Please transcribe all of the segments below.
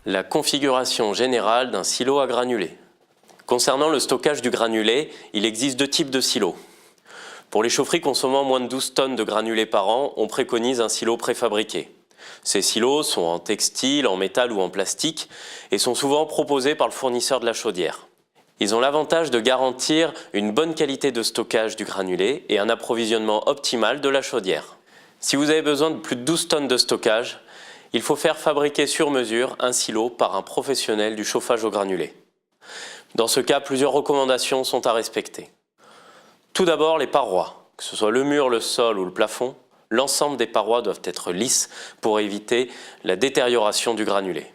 La configuration générale d'un silo à granulés. Concernant le stockage du granulé, il existe deux types de silos. Pour les chaufferies consommant moins de 12 tonnes de granulés par an, on préconise un silo préfabriqué. Ces silos sont en textile, en métal ou en plastique et sont souvent proposés par le fournisseur de la chaudière. Ils ont l'avantage de garantir une bonne qualité de stockage du granulé et un approvisionnement optimal de la chaudière. Si vous avez besoin de plus de 12 tonnes de stockage, il faut faire fabriquer sur mesure un silo par un professionnel du chauffage au granulé. Dans ce cas, plusieurs recommandations sont à respecter. Tout d'abord, les parois. Que ce soit le mur, le sol ou le plafond, l'ensemble des parois doivent être lisses pour éviter la détérioration du granulé.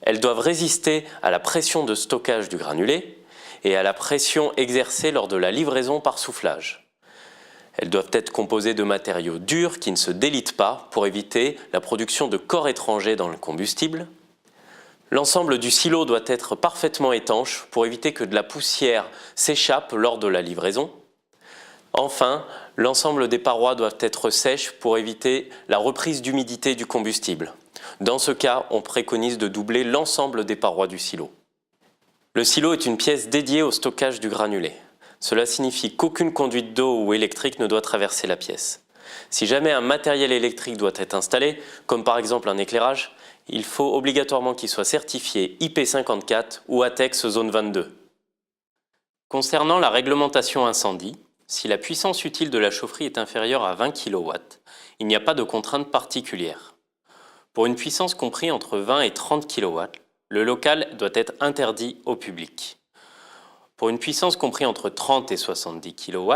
Elles doivent résister à la pression de stockage du granulé et à la pression exercée lors de la livraison par soufflage. Elles doivent être composées de matériaux durs qui ne se délitent pas pour éviter la production de corps étrangers dans le combustible. L'ensemble du silo doit être parfaitement étanche pour éviter que de la poussière s'échappe lors de la livraison. Enfin, l'ensemble des parois doivent être sèches pour éviter la reprise d'humidité du combustible. Dans ce cas, on préconise de doubler l'ensemble des parois du silo. Le silo est une pièce dédiée au stockage du granulé. Cela signifie qu'aucune conduite d'eau ou électrique ne doit traverser la pièce. Si jamais un matériel électrique doit être installé, comme par exemple un éclairage, il faut obligatoirement qu'il soit certifié IP54 ou ATEX zone 22. Concernant la réglementation incendie, si la puissance utile de la chaufferie est inférieure à 20 kW, il n'y a pas de contrainte particulière. Pour une puissance comprise entre 20 et 30 kW, le local doit être interdit au public. Pour une puissance comprise entre 30 et 70 kW,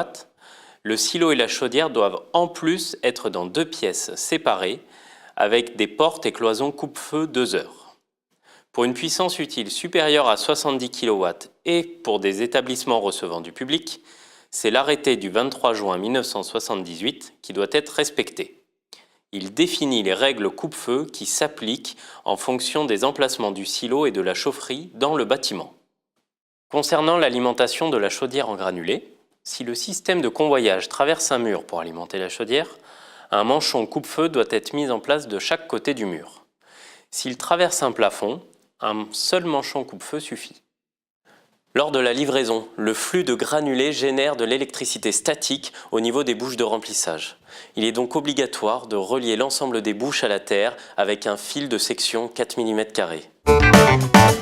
le silo et la chaudière doivent en plus être dans deux pièces séparées avec des portes et cloisons coupe-feu 2 heures. Pour une puissance utile supérieure à 70 kW et pour des établissements recevant du public, c'est l'arrêté du 23 juin 1978 qui doit être respecté. Il définit les règles coupe-feu qui s'appliquent en fonction des emplacements du silo et de la chaufferie dans le bâtiment. Concernant l'alimentation de la chaudière en granulés, si le système de convoyage traverse un mur pour alimenter la chaudière, un manchon coupe-feu doit être mis en place de chaque côté du mur. S'il traverse un plafond, un seul manchon coupe-feu suffit. Lors de la livraison, le flux de granulés génère de l'électricité statique au niveau des bouches de remplissage. Il est donc obligatoire de relier l'ensemble des bouches à la terre avec un fil de section 4 mm².